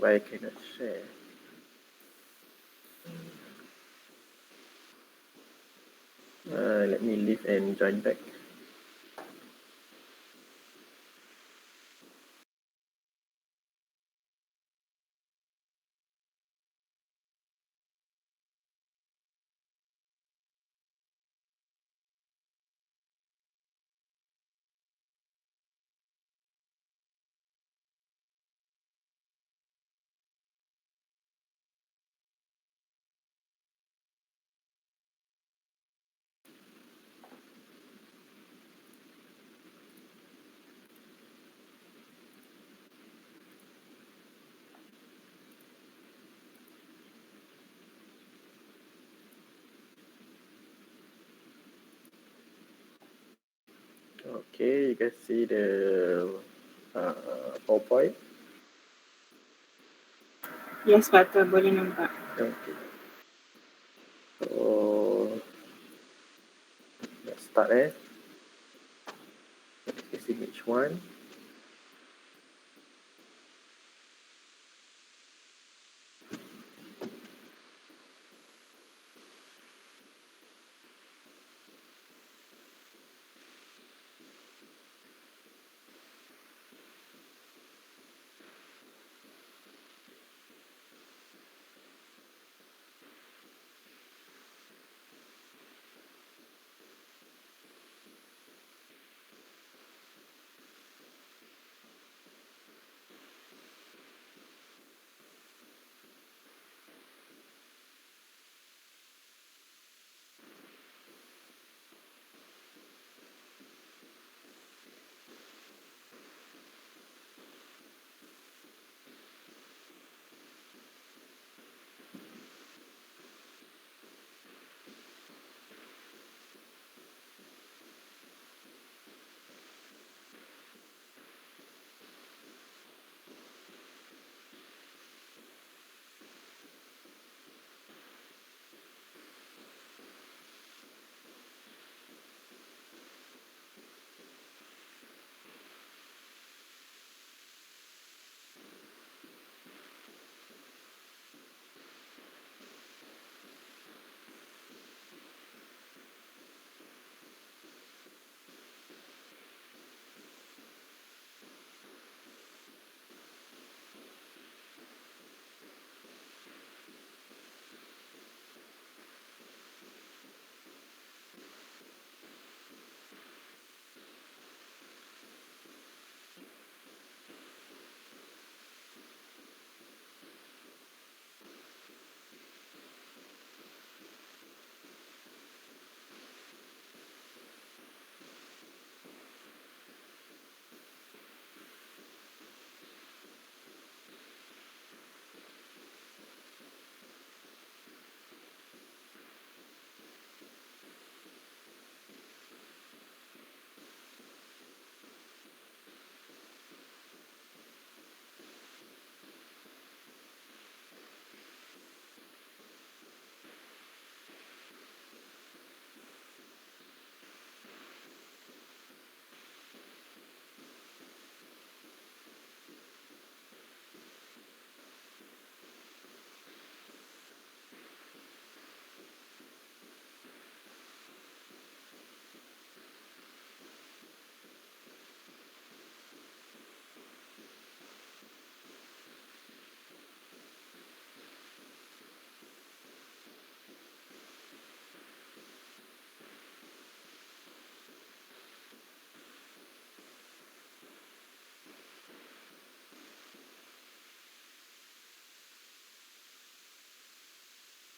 Why I cannot share? Let me leave and join back. Okay, you guys see the PowerPoint? Yes, Pak, boleh nampak. Okay. So let's start. This is image 1.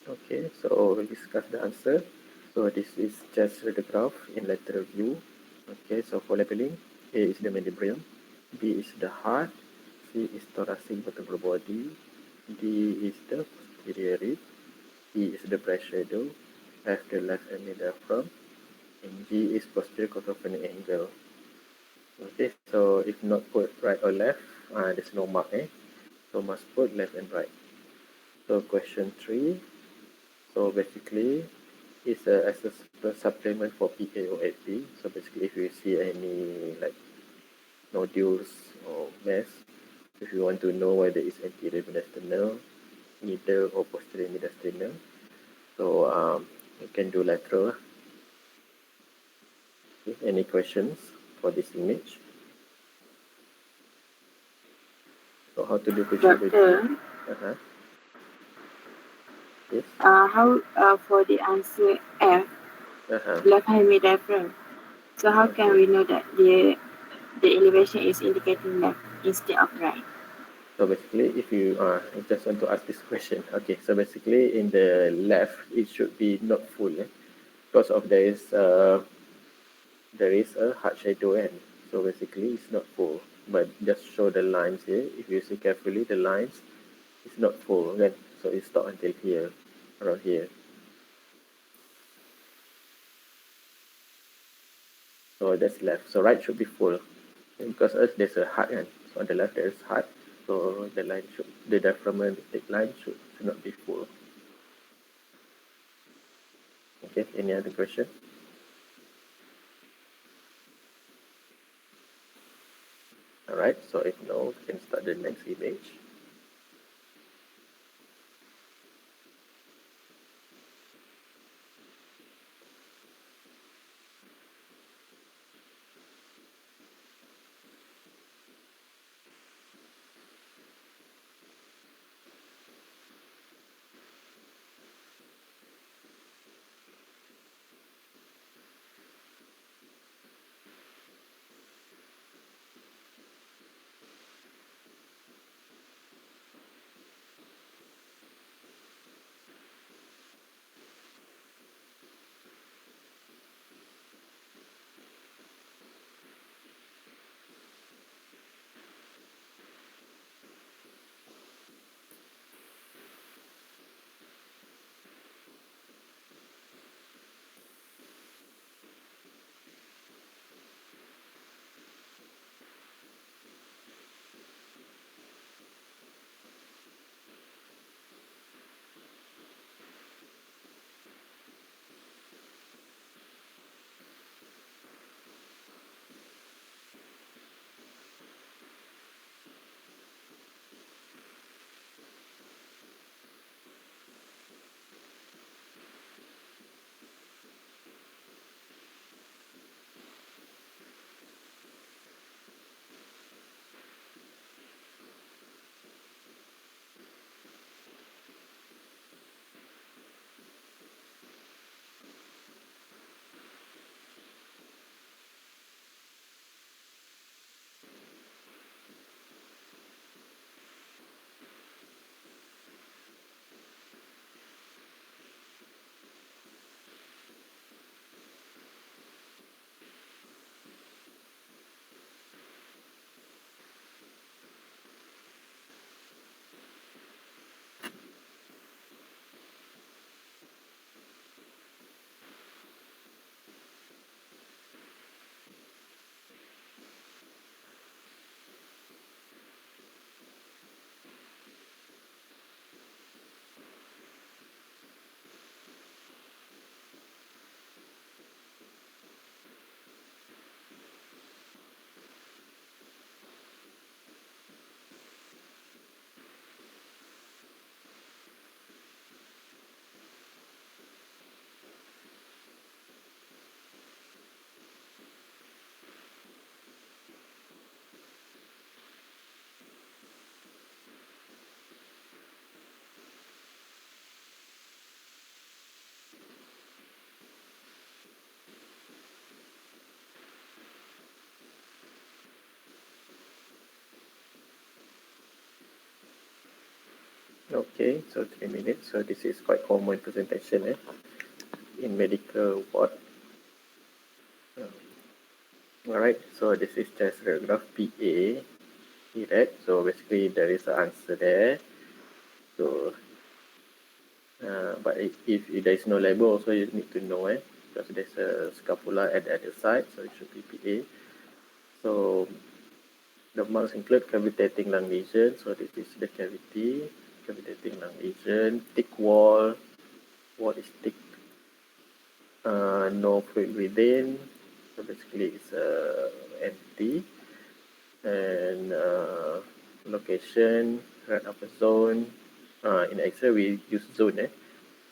Okay, so we'll discuss the answer. So this is just the graph in lateral view. Okay, so for labeling, A is the medium, B is the heart, C is thoracic vertebral body, D is the posterior rib, E is the breast shadow, F the left and diaphragm, and G is posterior costophonic angle. Okay, so if not put right or left, there's no mark, so must put left and right. So question 3. So basically, it's as a supplement for PKOAP. So basically, if you see any like nodules or mass, If you want to know whether it's anterior mediastinal, middle, or posterior mediastinal, so you can do lateral. Okay. Any questions for this image? So how to do feasibility? Doctor, Uh-huh. Yes. how for the answer F, Uh-huh. left hemidiaphragm. So how can Okay. we know that the elevation is indicating left instead of right? So basically, if you I just want to ask this question. Okay, so basically in the left, it should be not full, because of there is a hard shadow, and so basically it's not full. But just show the lines here. If you see carefully, the lines is not full, okay? So it stop until here, around here. So that's left. So right should be full, and because there's a heart, and so on the left there is heart. So the diaphragmatic line should not be full. Okay. Any other question? All right. So if no, we can start the next image. Okay, so 3 minutes. So this is quite common presentation in medical ward. All right, so this is just paragraph PA. Right? So basically there is an answer there. So, but if there is no label, also you need to know because there's a scapula at the other side, so it should be PA. So the marks include cavitating lung lesion. So this is the cavitating lung lesion, thick wall is thick, no fluid within. So basically it's empty, and location, right upper zone. In Excel, we use zone.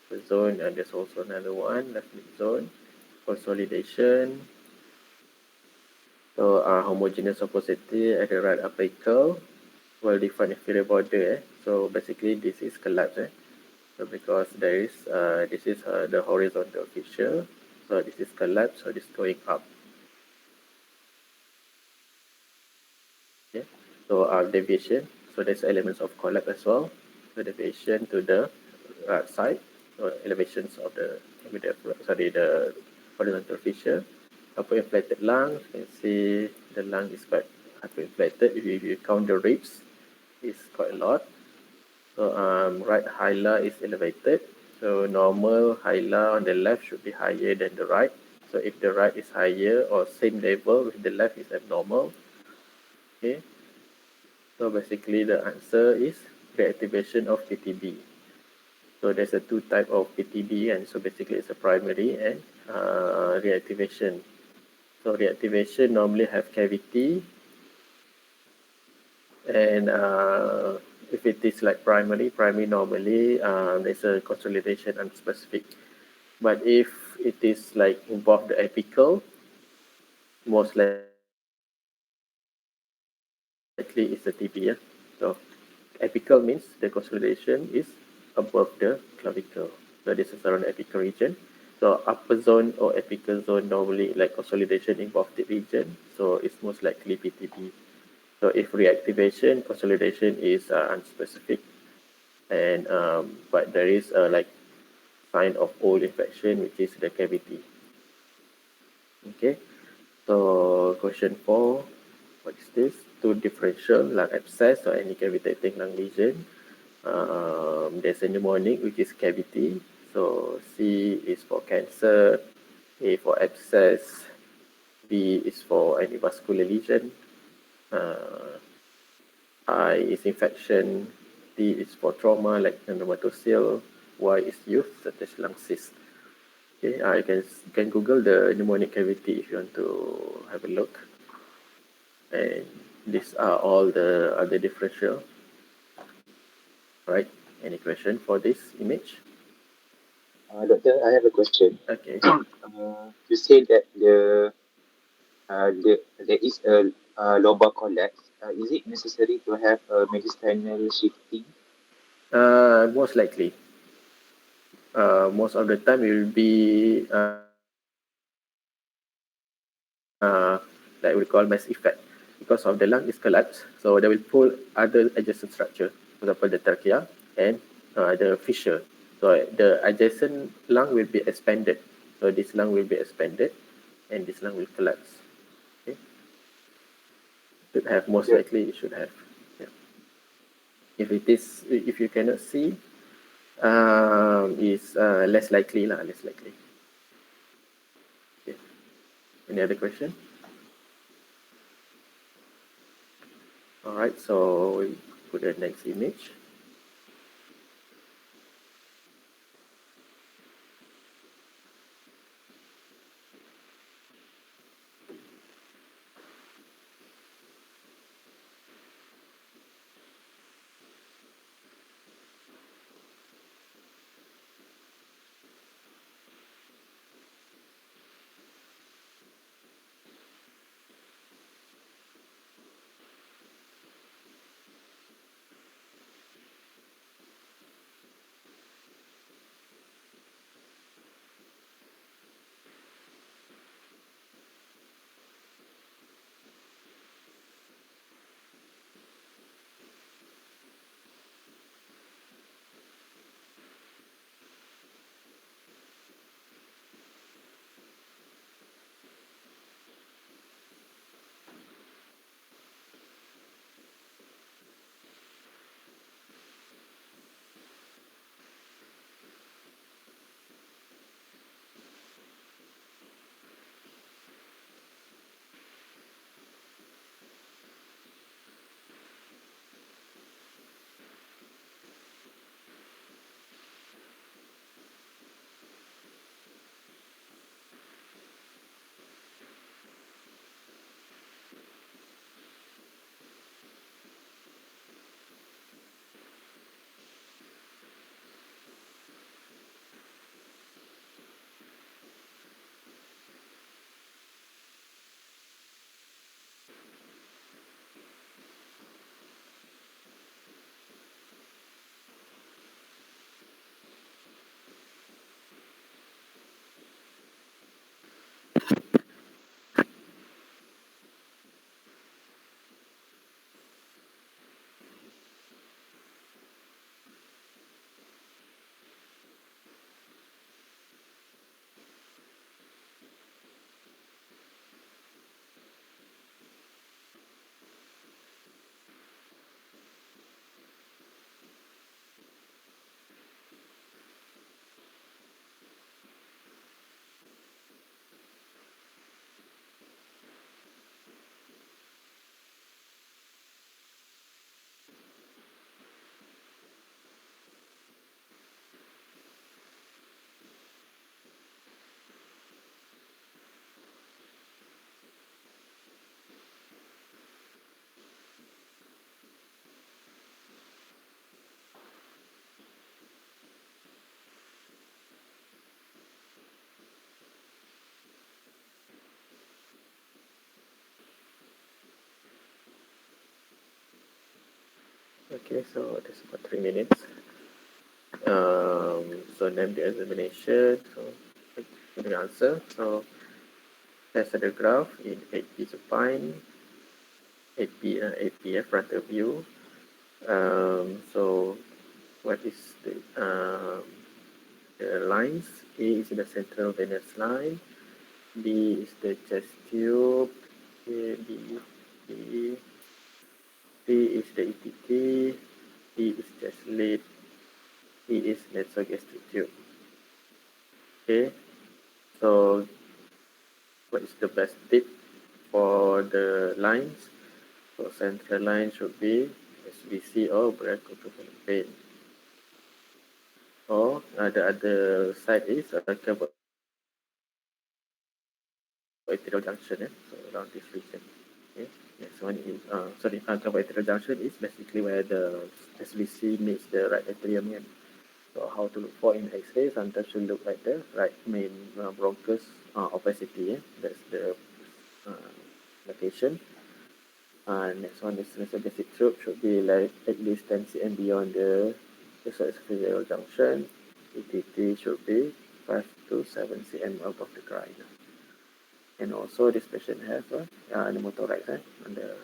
The zone, and there's also another one, left mid zone, consolidation. So homogeneous opacity at the right upper well defined inferior border. So basically, this is collapse. So because there is this is the horizontal feature, so this is collapse, so this is going up. Okay. So deviation, so there's elements of collapse as well. So deviation to the right side, so elevations of the sorry, the horizontal feature. Hyperinflated lungs, you can see the lung is quite hyperinflated. If you count the ribs, it's quite a lot. So right hilar is elevated. So normal hilar on the left should be higher than the right. So if the right is higher or same level with the left is abnormal. Okay. So basically the answer is reactivation of PTB. So there's a two type of PTB, and so basically it's a primary and reactivation. So reactivation normally have cavity, and if it is like primary normally there's a consolidation unspecific. But if it is like involve the apical, most likely it's a TB. So apical means the consolidation is above the clavicle. So this is around the apical region. So upper zone or apical zone normally like consolidation involved the region. So it's most likely PTB. So if reactivation, consolidation is unspecific, and but there is like sign of old infection, which is the cavity. Okay. So question 4, what is this? Two differential lung abscess or any cavitating lung lesion. There's a mnemonic which is cavity. So C is for cancer, A for abscess, B is for any vascular lesion, uh, I is infection, T is for trauma like pneumatococcus, Y is youth such as lung cyst. Okay, you can Google the pneumonic cavity if you want to have a look. And these are all the other differential. Right? Any question for this image? Doctor, I have a question. Okay. You said that there is a lobar collapse. Is it necessary to have a mediastinal shifting? Most likely. Most of the time it will be like we call mass effect. Because of the lung is collapsed, so they will pull other adjacent structure, for example the trachea and the fissure. So the adjacent lung will be expanded. So this lung will be expanded and this lung will collapse. Okay. Should have, most The, likely it should have. Yeah. If you cannot see, is less likely lah, less likely. Okay. Any other question? All right, so we put the next image. Okay, so that's about 3 minutes. So name the examination. So the answer. So as the graph in 8p supine, 8p front of view. So what is the lines? A is the central venous line. B is the chest tube. A, B, B. C is the ETT. D is chest lid. E is nasogastric tube. Okay, so what is the best tip for the lines? So central line should be SBC or breath-controlling vein. Or the other side is carbohydrate junction. So around this region. Okay. Next one is carbohydrate junction is basically where the SBC meets the right atrium. So how to look for in X-ray? Sometimes you look at the right main bronchus opacity. That's the uh, location. Next one is basic tube should be like at least 10 cm beyond the esophageal junction. ETT should be 5 to 7 cm above the groin. And also this patient have pneumothorax on the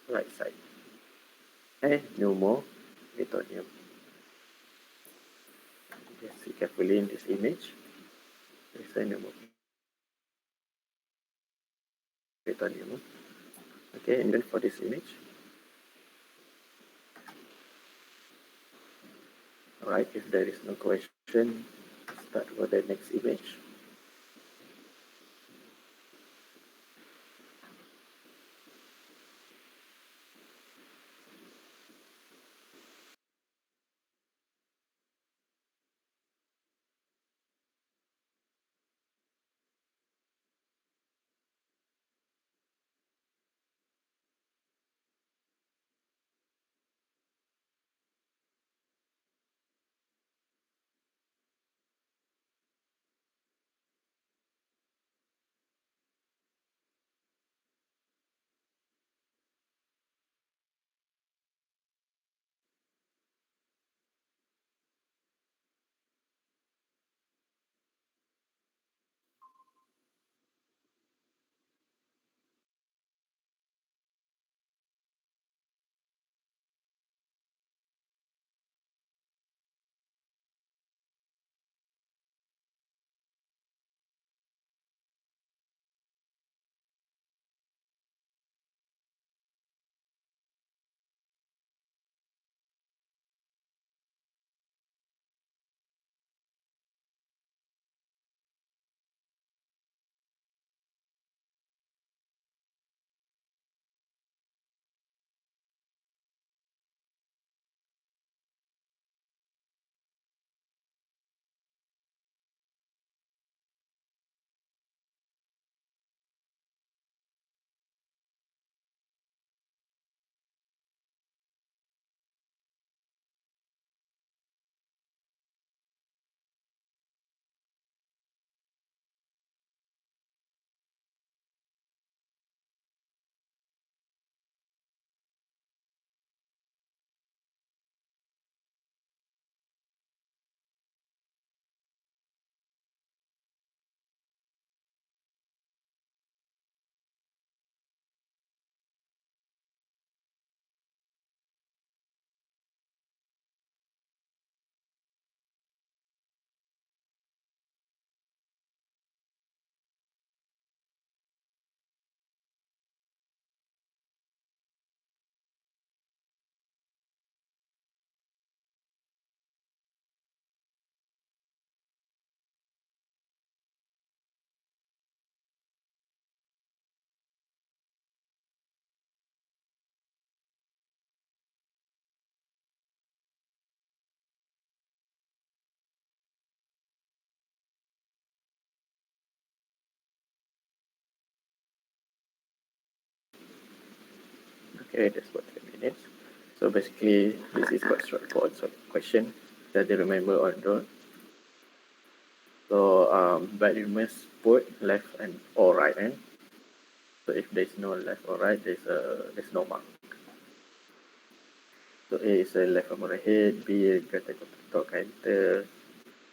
right side. And pneumoperitoneum. Just see carefully in this image. This is pneumoperitoneum. Okay, and then for this image. Alright, if there is no question, start for the next image. Okay, that's about 3 minutes. So basically, this is quite straightforward question that they remember or don't. So, but you must put left and or right hand. So if there's no left or right, there's no mark. So A is a left femoral head, B greater trochanter,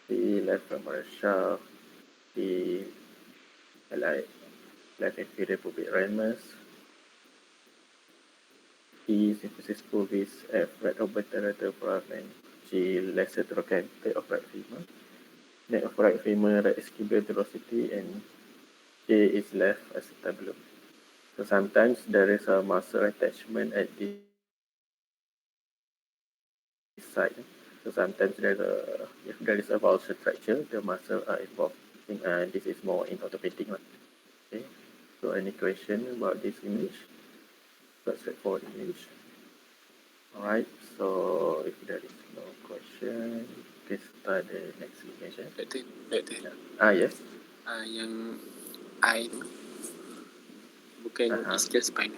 C left femoral shaft, D like left inferior pubic ramus, E symphysis pubis, F right orbital foramen, G lesser trochanter of right femur, neck of right femur, right ischial tuberosity, and J is left acetabulum. So sometimes there is a muscle attachment at this side. So sometimes if there is a valgus fracture, the muscle are involved. I think this is more in orthopedic. Okay. So any question about this image? That's straightforward image. Alright. So if there is no question, please start the next image. Doktor. Yes. Yang I tu bukan ischial spine.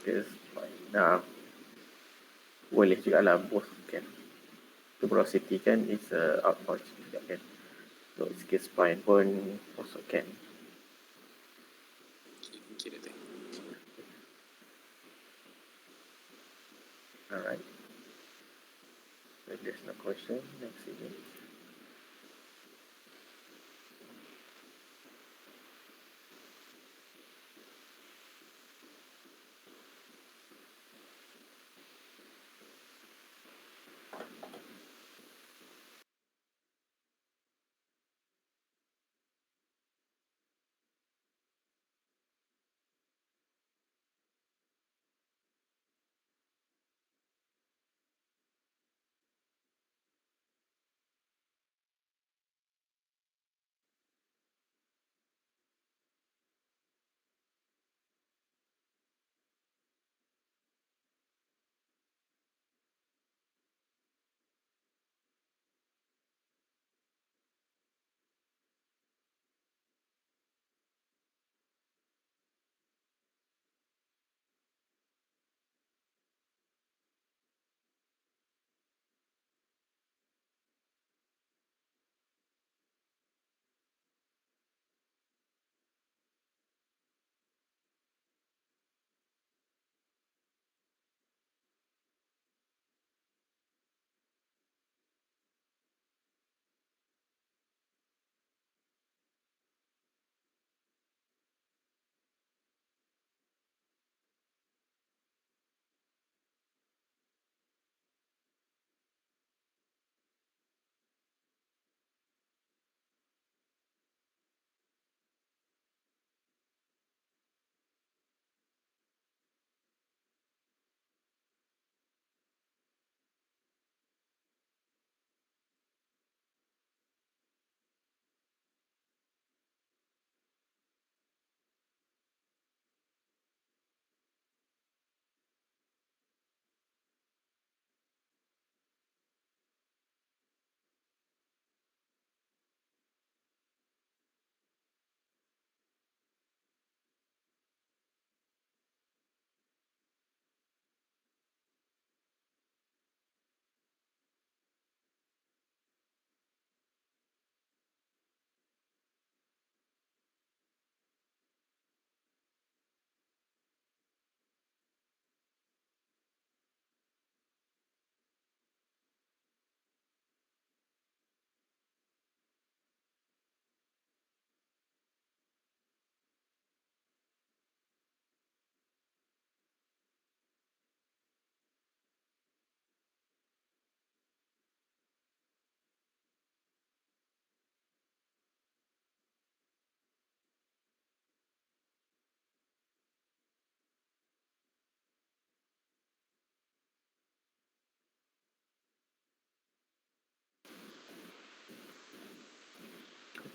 Yes. Fine. Boleh juga lah both kan. Tuberosity kan is outpouch juga kan. So skill spine pun also can. Okay, doktor. Alright. So if there's no question, next image.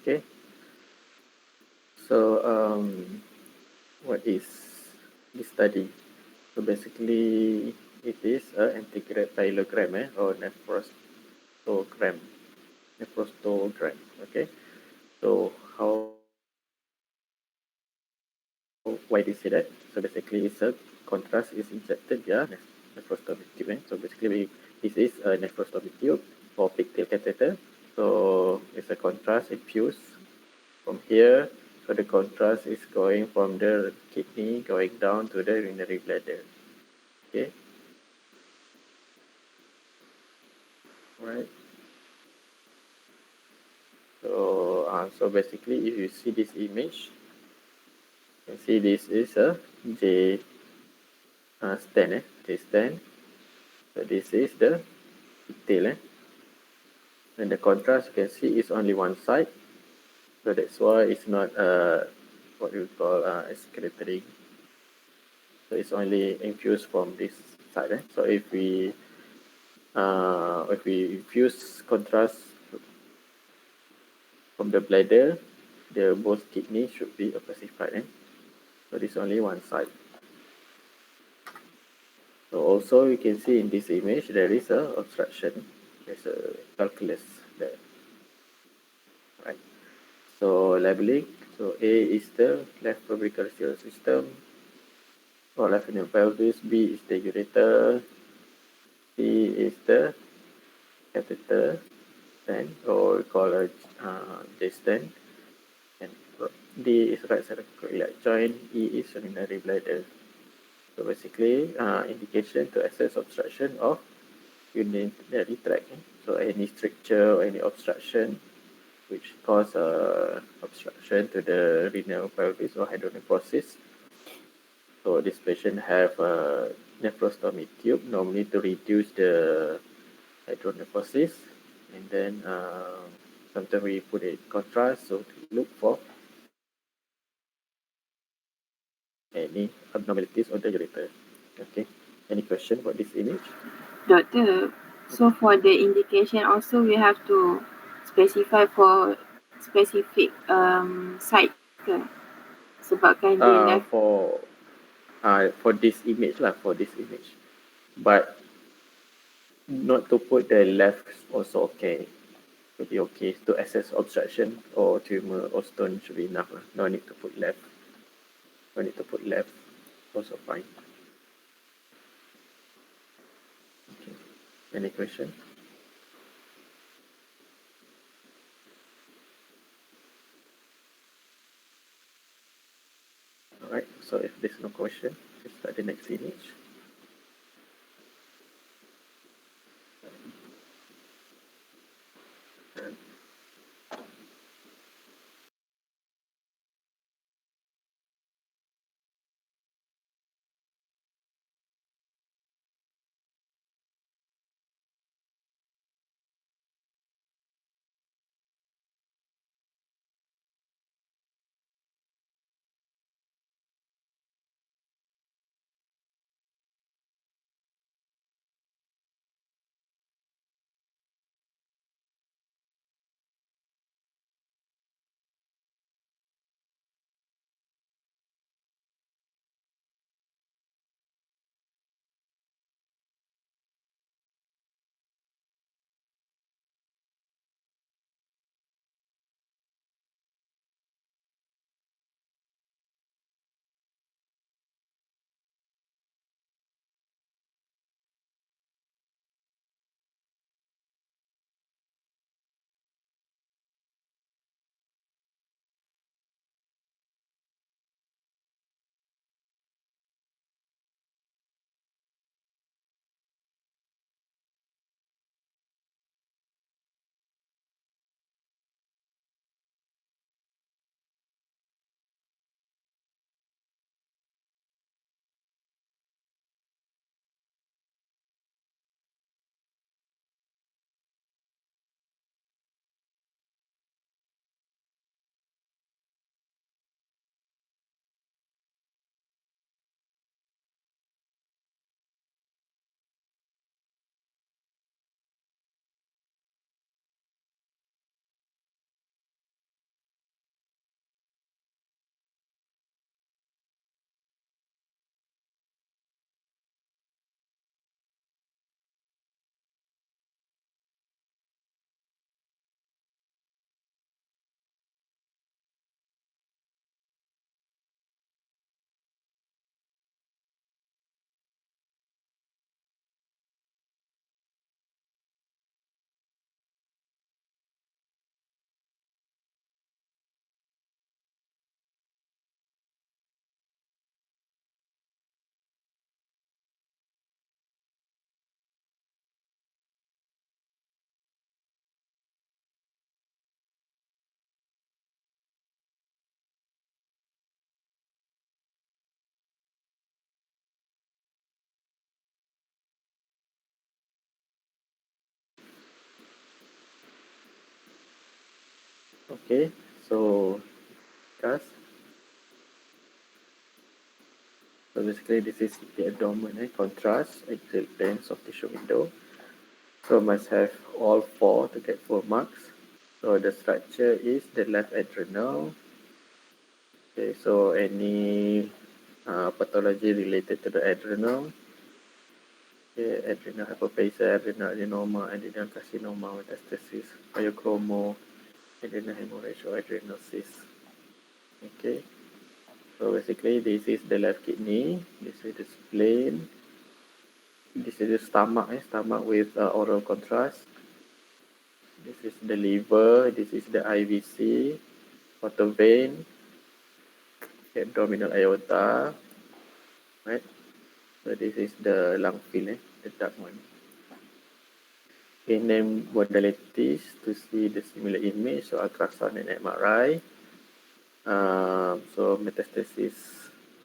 Okay. So what is this study? So basically, it is a anticoagulant or nephrostogram. Nephrostogram. Okay. So why do you say that? So basically, it's a contrast is injected via nephrostomy tube. So basically, this is a nephrostomy tube for pigtail catheter. So it's a contrast infused from here. So the contrast is going from the kidney going down to the urinary bladder. Okay. right? So basically, if you see this image, you can see this is a J stand, J stand. So this is the tail, and the contrast you can see is only one side. So that's why it's not what you call escalating. So it's only infused from this side. So if we infuse contrast from the bladder, the both kidney should be opacified. So this only one side. So also you can see in this image there is a obstruction. There's a calculus there. Right. So labeling. So A is the left fabrical system, or left in the pelvis. B is the ureter. C is the catheter stand, or we call a J stand. And D is right sacroiliac joint. E is urinary bladder. So basically, indication to assess obstruction of urinary tract. So any stricture or any obstruction which cause obstruction to the renal pelvis or hydronephrosis. So this patient have a nephrostomy tube, normally to reduce the hydronephrosis, and then sometimes we put it in contrast, so to look for any abnormalities on the ureter. Okay. Any question about this image? Doctor, so for the indication also we have to specify for specific site ke? Sebabkan dia left. For this image lah, for this image, but not to put the left also okay. Should be okay to assess obstruction or tumor or stone should be enough. No need to put left. No need to put left. Also fine. Okay. Any question? Alright. So if there's no question, let's start the next image. Okay, so discuss. So basically, this is the abdomen, contrast, axial plane, soft tissue window. So must have all four to get full marks. So the structure is the left adrenal. Okay, so any pathology related to the adrenal. Okay, adrenal hyperplasia, adrenal adenoma, adrenal carcinoma, metastasis, pyochromo, adrenal hemorrhage, or adrenal cyst. Okay, so basically this is the left kidney, this is the spleen, this is the stomach, stomach with oral contrast. This is the liver, this is the IVC, water vein, abdominal aorta, right? So this is the lung field, the dark one. Okay, name modalities to see the similar image, so ultrasound and MRI. So metastasis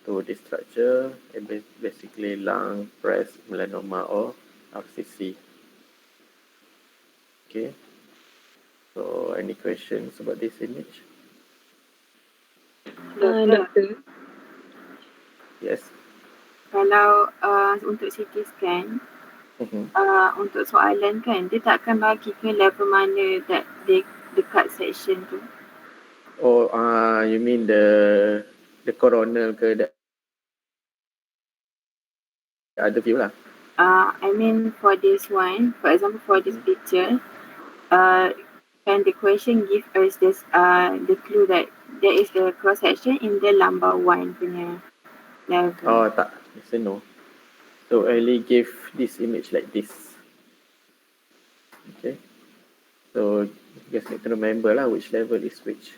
to this structure, basically lung, breast, melanoma, or RCC. Okay, so any questions about this image? Doktor, Yes. kalau untuk CT scan, Mm-hmm. untuk soalan kan, dia takkan bagi ke level mana that they dekat section tu. Oh, you mean the coronal ke the other view lah? I mean for this one, for example for this picture, can the question give us this the clue that there is the cross section in the lumbar one punya level. Oh, tak. Yes and no. So only give this image like this. Okay. So you guys need to remember lah which level is which.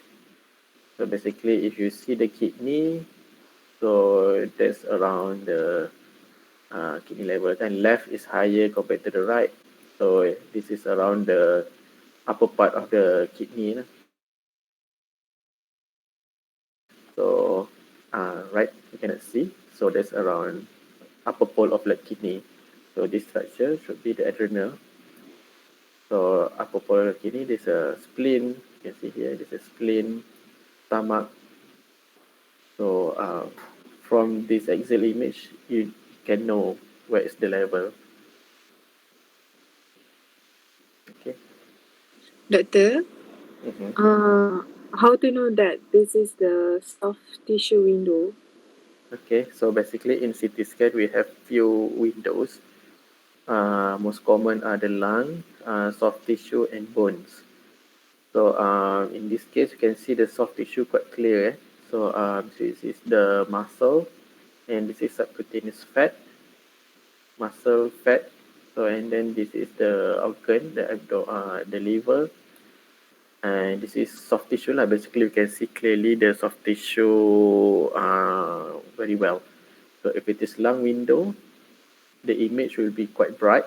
So basically, if you see the kidney, so that's around the kidney level. And left is higher compared to the right. So this is around the upper part of the kidney. So right, you cannot see. So that's around upper pole of left kidney. So this structure should be the adrenal. So upper pole of kidney, there's a spleen. You can see here, there's a spleen, stomach. So from this axial image, you can know where is the level. Okay. Doctor, Mm-hmm. how to know that this is the soft tissue window? Okay, so basically in CT scan, we have few windows. Most common are the lung, soft tissue, and bones. So in this case, you can see the soft tissue quite clear. So this is the muscle, and this is subcutaneous fat, muscle fat. So and then this is the organ, the liver, and this is soft tissue lah. Basically, you can see clearly the soft tissue very well. So if it is lung window, the image will be quite bright,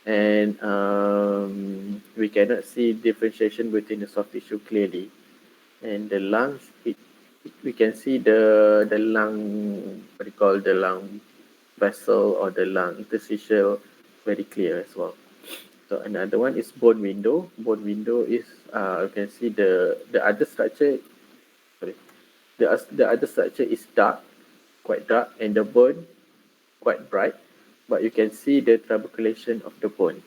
and we cannot see differentiation between the soft tissue clearly. And the lungs, we can see the lung, what you call the lung vessel or the lung interstitial very clear as well. So another one is bone window. Bone window is you can see the other structure. Sorry, the other structure is dark, quite dark, and the bone quite bright. But you can see the trabeculation of the bone.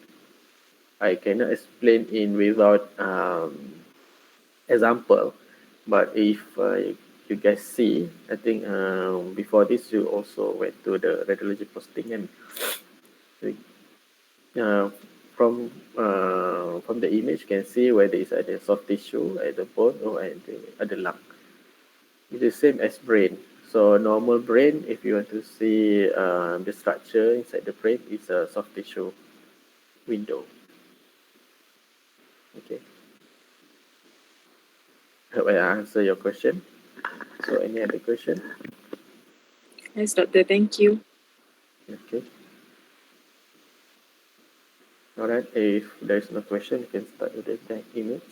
I cannot explain in without example, but if you guys see, I think before this you also went to the radiology posting and uh, from the image you can see whether it's at the soft tissue, at the bone, or at the lung. It's the same as brain. So normal brain, if you want to see the structure inside the brain, is a soft tissue window. Okay. Hope I answer your question. So any other question? Yes, doctor, thank you. Okay. All right. If there's no question, you can start with the image.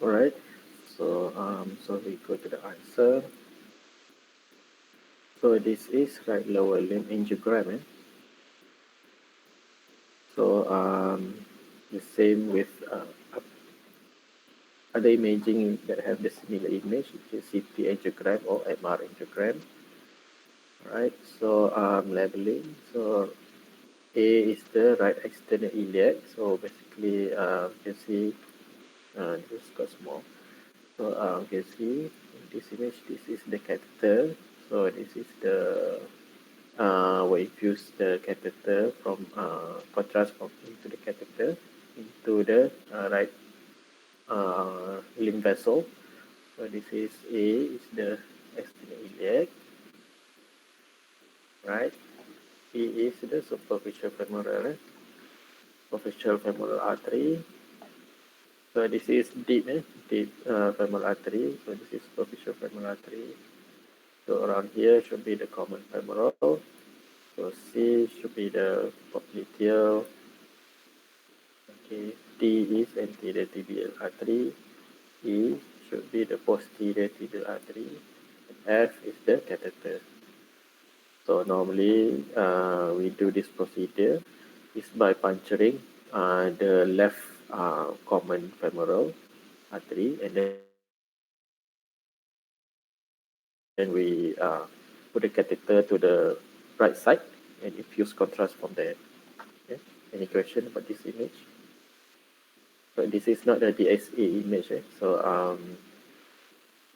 All right. So we go to the answer. So this is right lower limb angiogram. So the same with other imaging that have the similar image, which is CT angiogram or MR angiogram. Right. So labeling. So A is the right external iliac. So basically, you can see this is quite small. So you can see in this image, this is the catheter. So this is the we infuse the catheter from contrast from into the catheter into the right limb vessel. So this is A is the external iliac, right? B is the superficial femoral artery. So this is deep femoral artery. So this is superficial femoral artery. So around here should be the common femoral. So C should be the popliteal. Okay, D is anterior tibial artery. E should be the posterior tibial artery. F is the catheter. So normally we do this procedure is by puncturing the left common femoral artery, and then we put the catheter to the right side and infuse contrast from there. Okay. Any question about this image? So this is not the DSA image.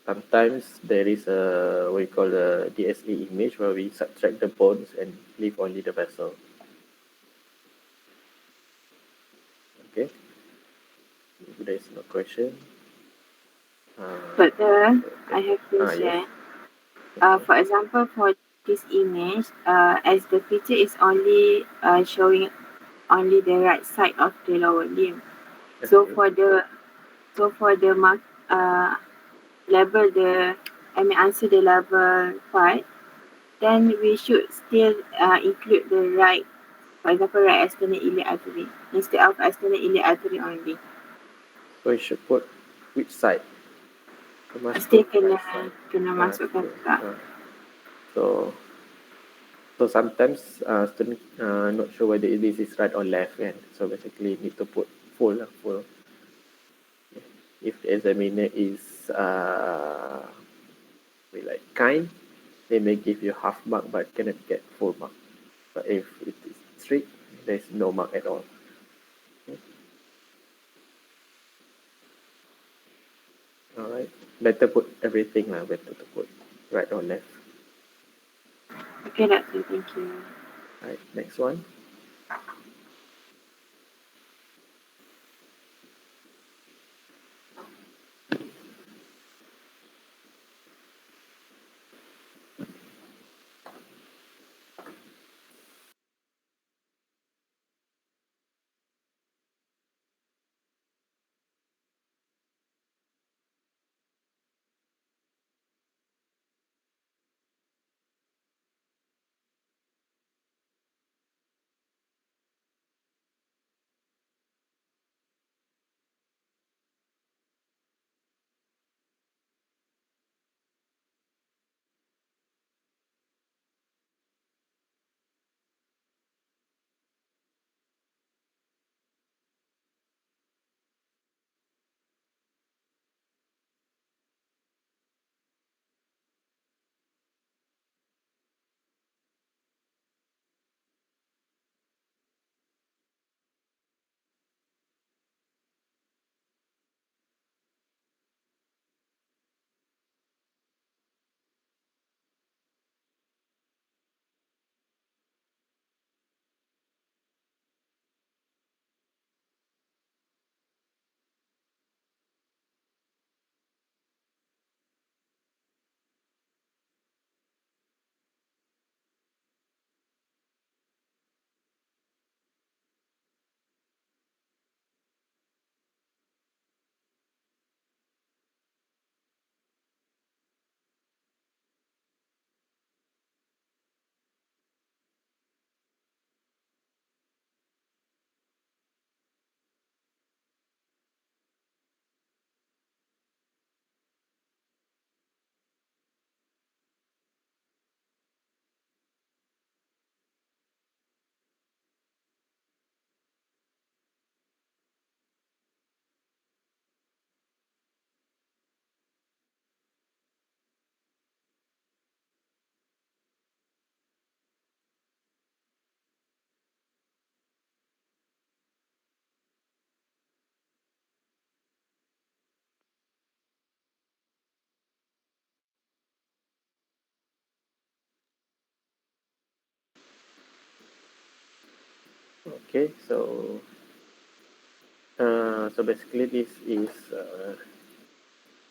Sometimes there is a what we call the DSA image where we subtract the bones and leave only the vessel. Okay. If there is no question. But I Okay. have to Yes. share. Okay. For example, for this image, as the picture is only showing only the right side of the lower limb. So Okay. for the mark level the I mean answer the level part, then we should still include the right, for example, right external iliac artery instead of external iliac artery only. So you should put which side? You must Still put right side. kena masukkan Okay. tak? So so sometimes student not sure whether this is right or left, and so basically need to put full. If the examiner is we like kind, they may give you half mark but cannot get full mark. But if it is strict, there's no mark at all. Okay. All right. Better put everything lah. Better to put right or left. Okay, doctor, thank you. All right. Next one. Okay, so basically this is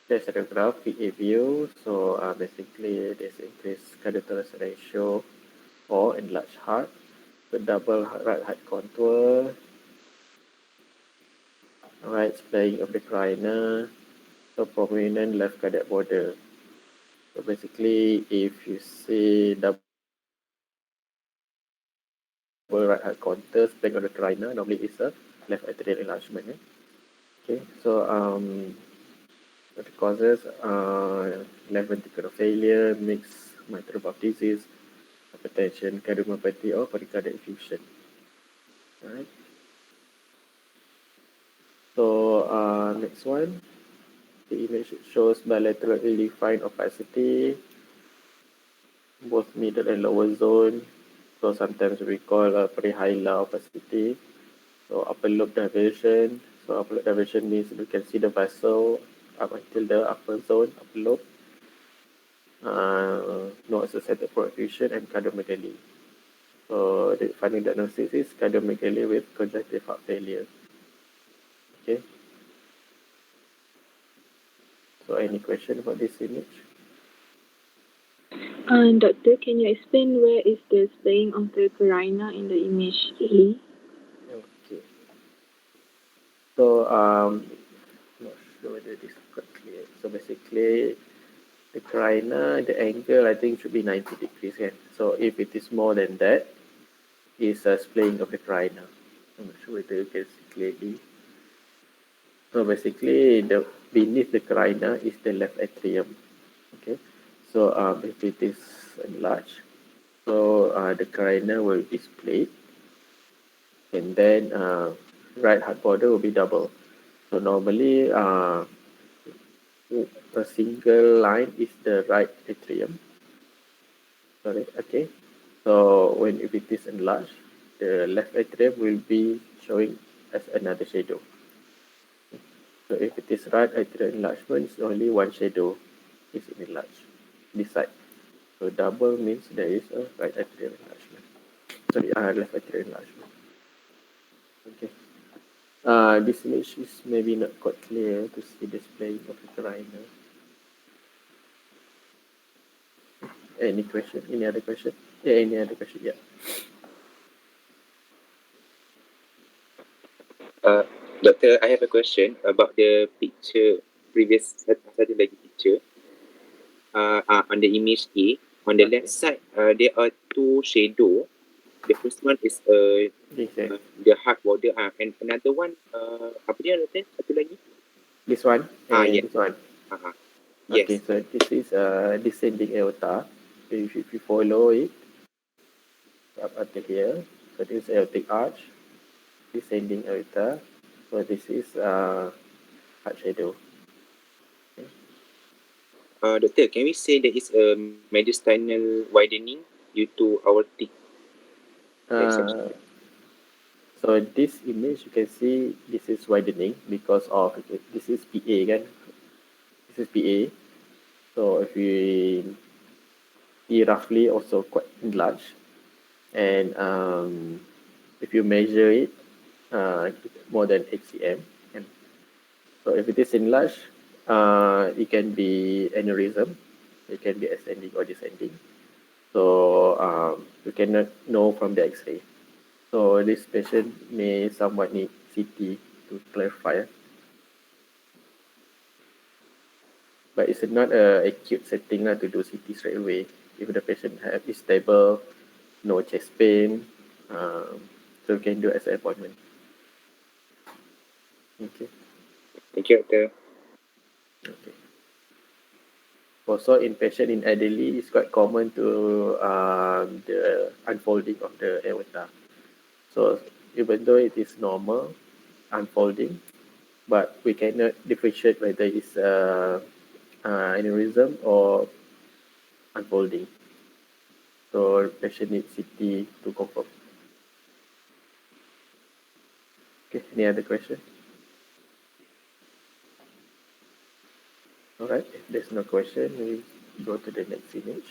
just a graph PA view. So basically this increased cardiac ratio or enlarged heart, the double right heart contour, right splaying of the carina, so prominent left cardiac border. So basically, if you see double right heart contour splaying on the carina, normally it's a left atrial enlargement. Okay, so the causes are left ventricular failure, mixed mitral valve disease, hypertension, cardiomyopathy, or pericardial effusion. Right. So next one, the image shows bilateral ill-defined opacity, both middle and lower zone. So sometimes we call a perihylar opacity. So upper lobe diversion. So upper lobe diversion means we can see the vessel up until the upper zone, upper lobe. No associated perfusion and cardiomegaly. So the final diagnosis is cardiomegaly with congestive heart failure. Okay. So any question about this image? Doctor, can you explain where is the splaying of the carina in the image A? Okay. So not sure whether this is quite clear. So basically the carina, the angle I think should be 90 degrees. Kan? So if it is more than that, it's a splaying of the carina. I'm not sure whether you can see clearly. So basically, the beneath the carina is the left atrium. Okay, so if it is enlarged, so the carina will be split, and then right heart border will be double. So normally, a single line is the right atrium. Sorry, okay. So when if it is enlarged, the left atrium will be showing as another shadow. So if it is right atrial enlargement, it's only one shadow is enlarged this side. So double means there is a right atrial enlargement. Sorry, left atrial enlargement. Okay. This image is maybe not quite clear to see displaying of the carina. Any question? Any other question? Yeah, any other question? Yeah. Uh, Doctor, I have a question about the picture, previous satu lagi picture. On the image A, on the left side, there are two shadow. The first one is the hard border, and another one, apa dia Doctor? Satu lagi? This one and Yes. this one. Yes. Okay, so this is descending aorta. If you follow it up until here, so this is aortic arch, descending aorta. So this is heart shadow. Doctor, can we say there is a mediastinal widening due to aortic dissection? So this image you can see this is widening because of this is PA kan. This is PA. So if we see roughly also quite large, and if you measure it, more than 8 cm. And so if it is enlarged, it can be aneurysm, it can be ascending or descending. So you cannot know from the X-ray. So this patient may somewhat need CT to clarify. But it's not a acute setting to do CT straight away. If the patient is stable, no chest pain, so we can do as an appointment. Okay. Thank you, Doctor. Okay. Also, in patient in elderly, it's quite common to the unfolding of the aorta. So even though it is normal unfolding, but we cannot differentiate whether it's aneurysm or unfolding. So patient needs CT to confirm. Okay, any other question? All right, if there's no question, we go to the next image.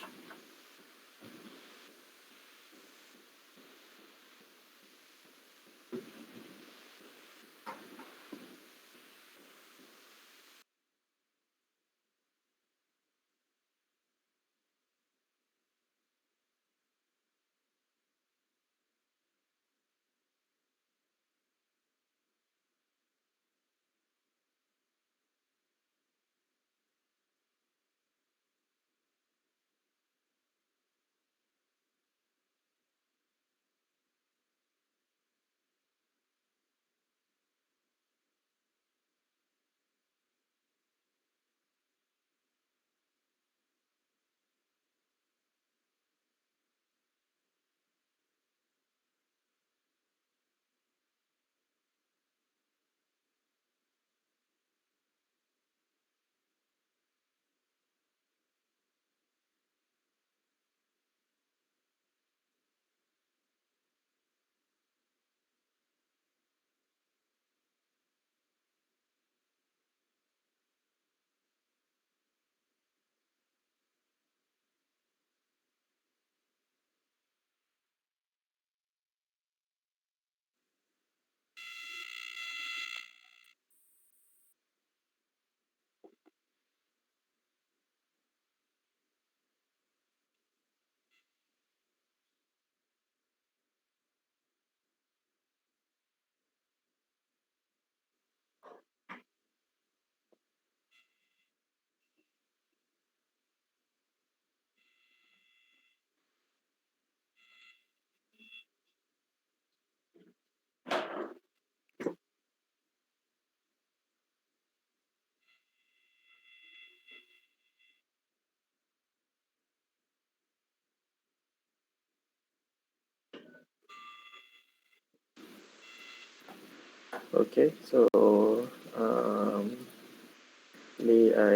Okay, so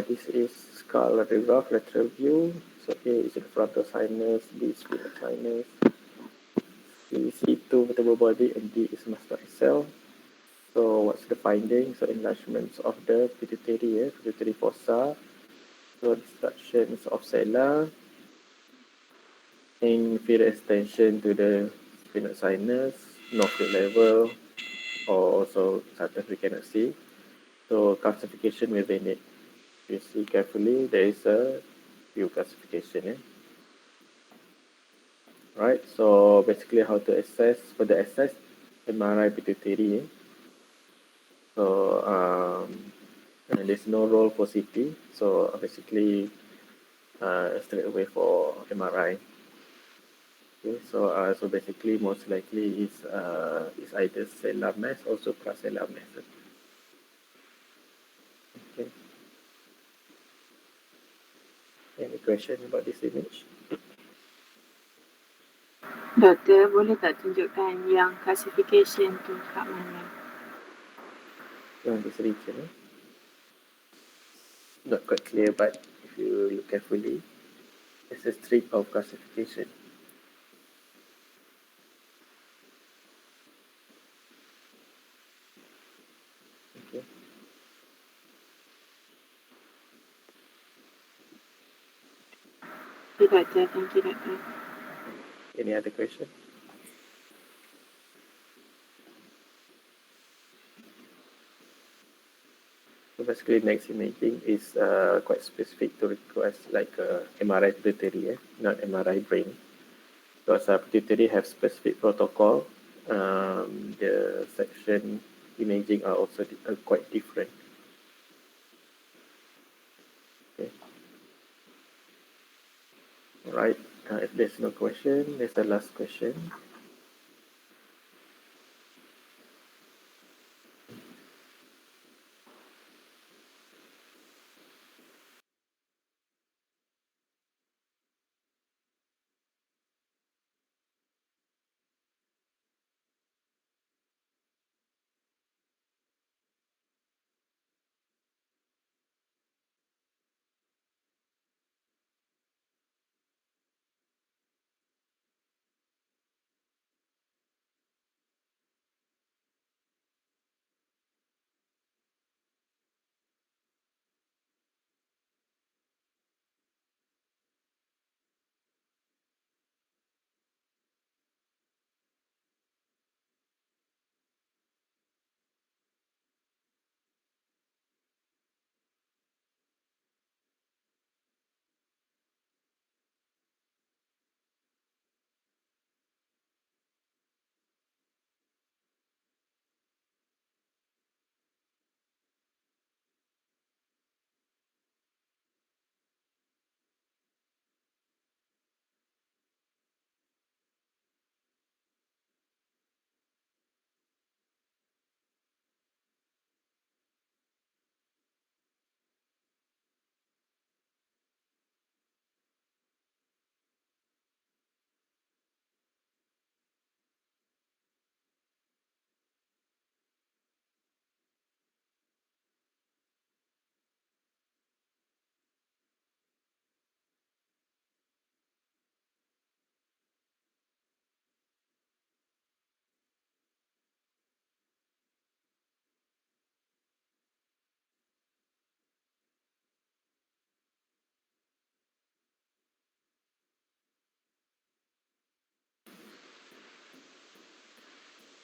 this is skull radiograph lateral view. So A is the frontal sinus, B is sphenic sinus, C is C2 vertebral body, and D is mastoid cell. So what's the finding? So enlargements of the pituitary fossa, so destructions of sella, inferior extension to the sphenic sinus, no fluid level, or also sometimes we cannot see. So calcification within it. You see carefully, there is a few calcification. Right, so basically how to assess, for the assess MRI pituitary. So and there's no role for CT, so basically straight away for MRI. Okay, so basically most likely is either cellular mass or supracellular mass. Okay. Any question about this image? Doktor, boleh tak tunjukkan yang classification tu kat mana? On this region, not quite clear, but if you look carefully, there's a strip of classification. Okay. Okay, doktor. Thank you, doktor. Any other question? So basically, next imaging is quite specific to request like MRI pituitary, not MRI brain. Because pituitary have specific protocol. The section imaging are also quite different. Okay. All right. If there's no question, there's the last question.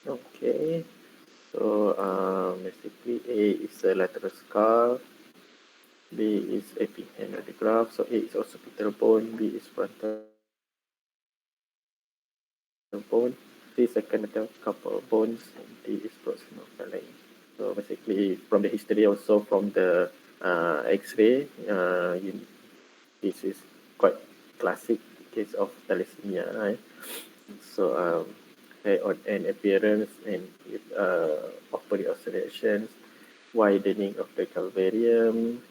Okay. So basically A is a lateral skull, B is epicenter of the graph, so A is occipital bone, B is frontal bone, C is second couple bones, and D is proximal phalanx. So basically from the history, also from the X-ray, this is quite classic case of thalassemia, right? So on an appearance and with of body oscillations, widening of the calvarium,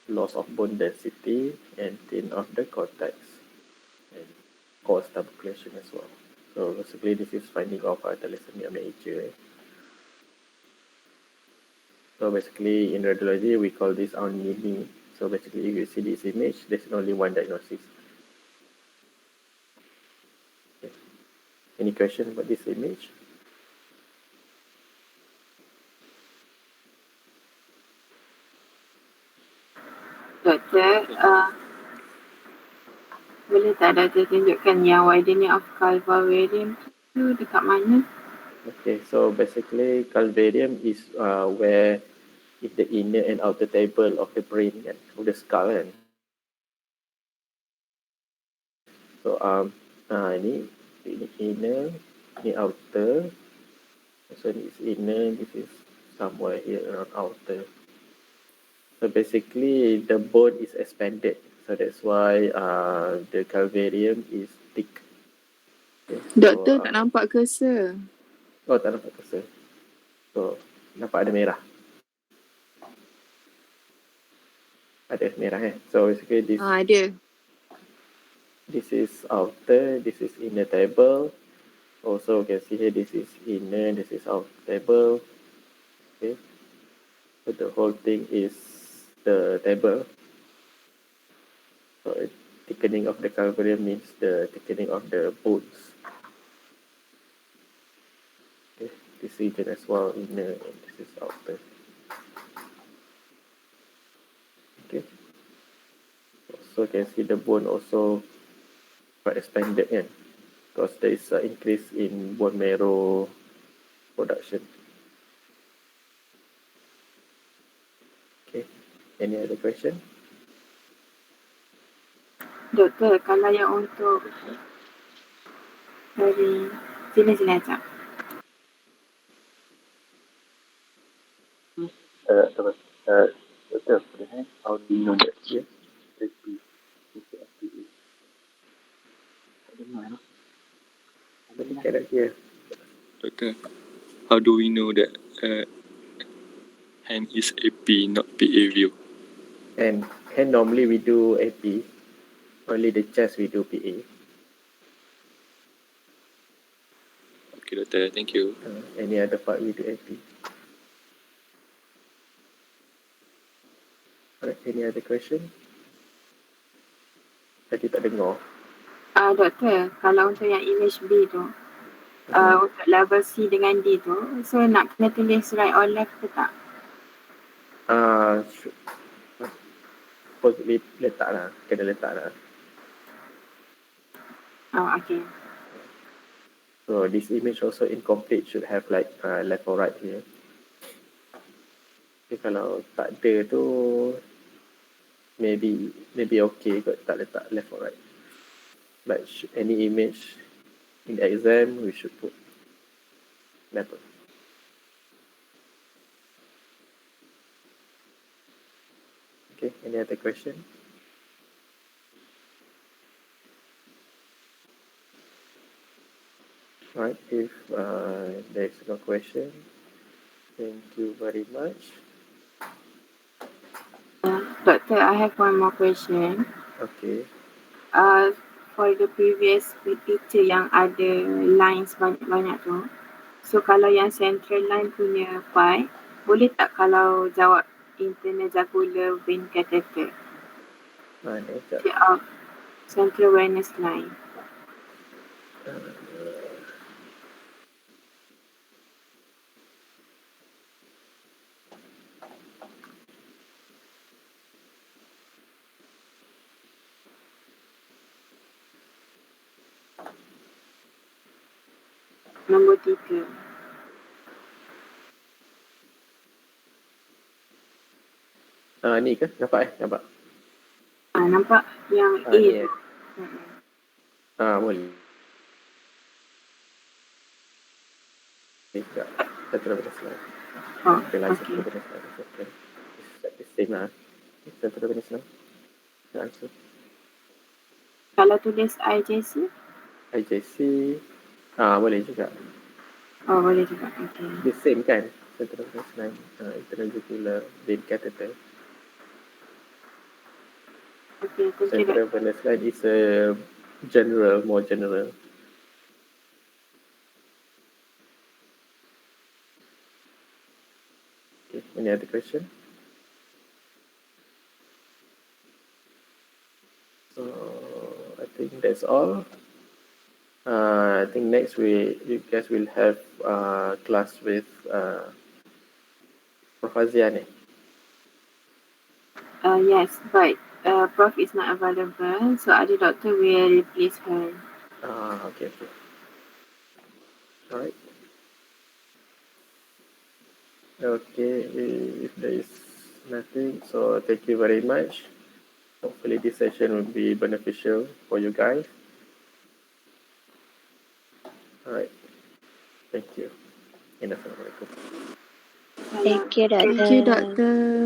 loss of bone density, and thin of the cortex, and cause tuberculation as well. So basically, this is finding of thalassemia major. So basically, in radiology, we call this only knee. So basically, if you see this image, there's only one diagnosis. Okay. Any question about this image? Doktor, boleh tak doktor tunjukkan yang widening of calvarium tu dekat mana? Okay, so basically, calvarium is where is the inner and outer table of the brain, kan, of the skull, kan. So ini inner, ini outer. So this is inner, this is somewhere here around outer. So basically, the bone is expanded. So that's why the calvarium is thick. Okay, Doktor so, tak nampak cursor. oh, tak nampak cursor. So, nampak ada merah. Ada merah, eh? So basically, Ada. this is outer, this is inner table. Also, you can see here, this is inner, this is outer table. Okay. So the whole thing is the table. So thickening of the calvarium means the thickening of the bones. Okay. This region as well, inner, and this is outer. Okay. So you can see the bone also quite expanded, kan? Because there is an increase in bone marrow production. Okay. Any other question? Doktor, kalau yang untuk dari sini ajak. Doctor, how do you know that? Yes. I cannot hear. Doctor, how do we know that hand is AP, not PA view? And normally we do AP. Only the chest we do PA. Okay, Doctor, thank you. Any other part we do AP. Alright, any other question? Tadi tak dengar. Doktor, kalau untuk yang image B tu, untuk level C dengan D tu, so nak kena tulis right or left ke tak? Letak lah. Kena letak lah. Oh, okay. So this image also incomplete, should have like left or right here. Okay, kalau tak ada tu maybe okay kot tak letak left or right. But any image in the exam we should put left. Okay, any other question? Right, if there's no question, thank you very much. Doctor, I have one more question. Okay. For the previous picture yang ada lines banyak-banyak tu, so kalau yang central line punya pi, boleh tak kalau jawab internal jugular vein catheter? Mana? Central venous line. Nombor 3. Ni ke? Nampak Nampak? Nampak yang A Ni tu. Boleh. Tak. Satu daripada slide. Okay, satu daripada slide. Okay. It's same lah. Satu daripada slide. Answer. Kalau tulis IJC? IJC. Boleh juga. Oh, boleh juga. Okay. The same kan? Satu daripada slide. Internal jugular vein catheter. Okay, thank you. Satu daripada slide is more general. Okay, any any other question? So I think that's all. I think next you guys will have class with Prof. Azian. Yes, but Prof is not available, so other doctor will replace her. Okay. All right. Okay, if there is nothing, so thank you very much. Hopefully this session will be beneficial for you guys. All right. Thank you. Assalamualaikum. Salam. Thank you, doctor.